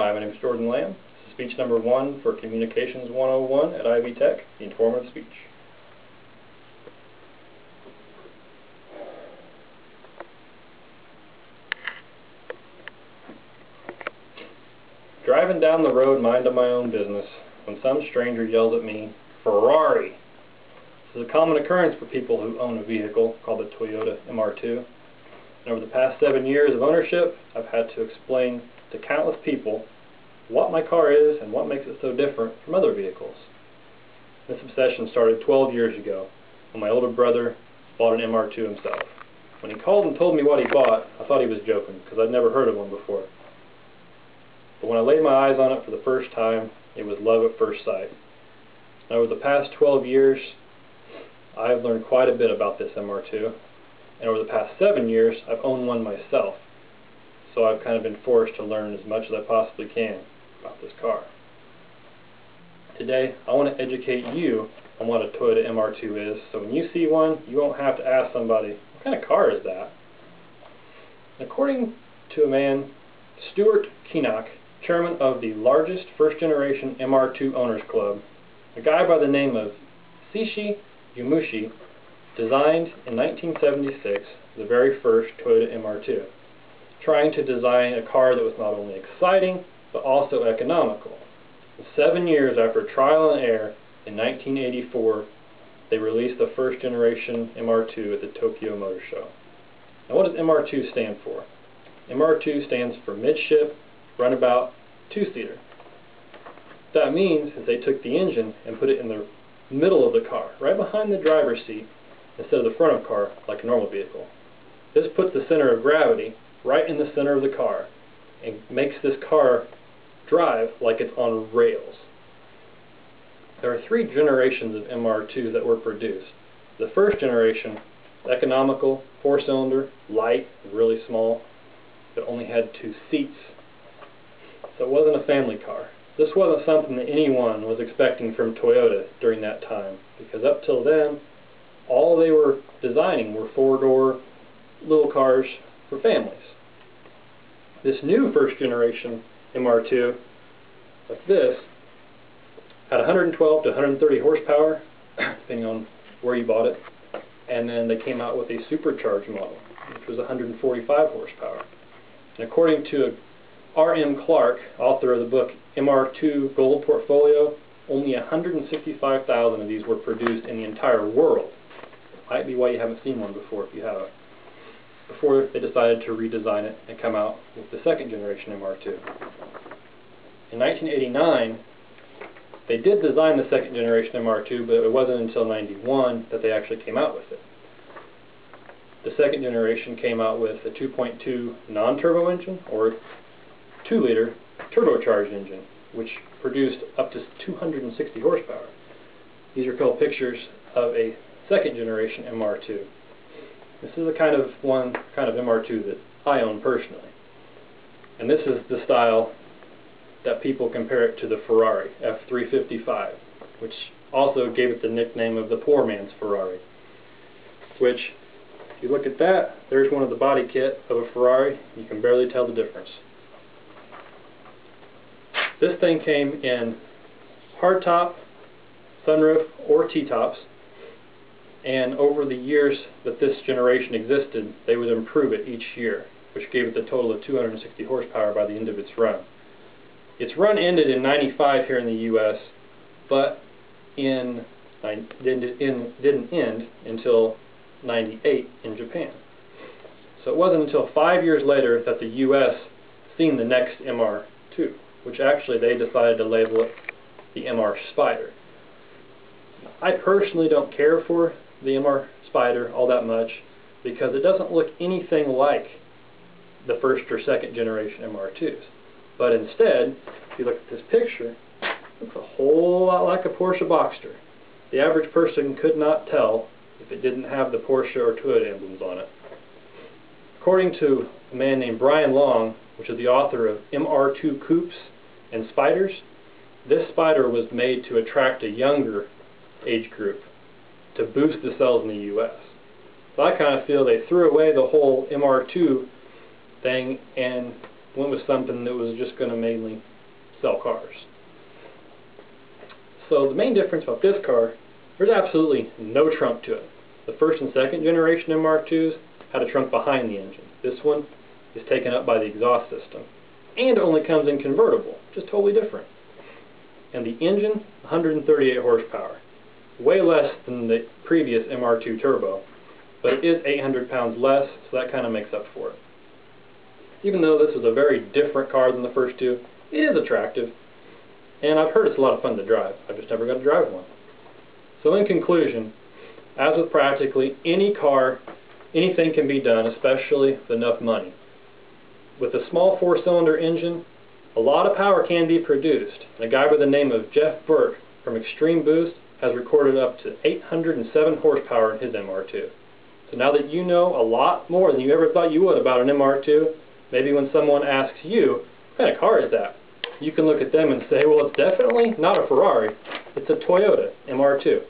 Hi, my name is Jordan Lamb. This is speech number 1 for Communications 101 at Ivy Tech, the informative speech. Driving down the road minding my own business when some stranger yells at me, "Ferrari!" This is a common occurrence for people who own a vehicle called the Toyota MR2. And over the past 7 years of ownership, I've had to explain to countless people what my car is and what makes it so different from other vehicles. This obsession started 12 years ago when my older brother bought an MR2 himself. When he called and told me what he bought, I thought he was joking because I'd never heard of one before. But when I laid my eyes on it for the first time, it was love at first sight. Now, over the past 12 years, I've learned quite a bit about this MR2, and over the past 7 years, I've owned one myself. So I've kind of been forced to learn as much as I possibly can about this car. Today, I want to educate you on what a Toyota MR2 is, so when you see one, you won't have to ask somebody, what kind of car is that? According to a man, Stuart Keenock, chairman of the largest first-generation MR2 owners club, a guy by the name of Seishi Yumushi designed in 1976 the very first Toyota MR2, trying to design a car that was not only exciting but also economical. 7 years after trial and error, in 1984, they released the first generation MR2 at the Tokyo Motor Show. Now, what does MR2 stand for? MR2 stands for midship, runabout, two-seater. What that means is they took the engine and put it in the middle of the car, right behind the driver's seat, instead of the front of the car like a normal vehicle. This puts the center of gravity right in the center of the car and makes this car drive like it's on rails. There are 3 generations of MR2s that were produced. The first generation, economical, 4-cylinder, light, really small, that only had 2 seats. So it wasn't a family car. This wasn't something that anyone was expecting from Toyota during that time, because up till then, all they were designing were 4-door little cars for families. This new first generation MR2, like this, had 112 to 130 horsepower, depending on where you bought it, and then they came out with a supercharged model, which was 145 horsepower. And according to R.M. Clark, author of the book MR2 Gold Portfolio, only 165,000 of these were produced in the entire world. Might be why you haven't seen one before if you have. Before they decided to redesign it and come out with the second generation MR2. In 1989, they did design the second generation MR2, but it wasn't until 91 that they actually came out with it. The second generation came out with a 2.2 non-turbo engine, or 2-liter turbocharged engine, which produced up to 260 horsepower. These are called pictures of a second generation MR2. This is the kind of MR2 that I own personally. And this is the style that people compare it to the Ferrari F355, which also gave it the nickname of the poor man's Ferrari. Which, if you look at that, there's one of the body kit of a Ferrari. You can barely tell the difference. This thing came in hardtop, sunroof, or T-tops, and over the years that this generation existed, they would improve it each year, which gave it the total of 260 horsepower by the end of its run. Its run ended in 95 here in the U.S., but didn't end until 98 in Japan. So it wasn't until 5 years later that the U.S. seen the next MR2, which actually they decided to label it the MR Spider. I personally don't care for the MR Spider all that much because it doesn't look anything like the first or second generation MR2s. But instead, if you look at this picture, it looks a whole lot like a Porsche Boxster. The average person could not tell if it didn't have the Porsche or Toyota emblems on it. According to a man named Brian Long, which is the author of MR2 Coupes and Spiders, this Spider was made to attract a younger age group to boost the sales in the U.S. So I kind of feel they threw away the whole MR2 thing and went with something that was just going to mainly sell cars. So the main difference about this car, there's absolutely no trunk to it. The first and second generation MR2s had a trunk behind the engine. This one is taken up by the exhaust system. And it only comes in convertible, which is totally different. And the engine, 138 horsepower. Way less than the previous MR2 turbo. But it is 800 pounds less, so that kind of makes up for it. Even though this is a very different car than the first two, it is attractive. And I've heard it's a lot of fun to drive. I've just never got to drive one. So in conclusion, as with practically any car, anything can be done, especially with enough money. With a small 4-cylinder engine, a lot of power can be produced. And a guy by the name of Jeff Burke from Extreme Boost has recorded up to 807 horsepower in his MR2. So now that you know a lot more than you ever thought you would about an MR2, maybe when someone asks you, what kind of car is that? You can look at them and say, well, it's definitely not a Ferrari. It's a Toyota MR2.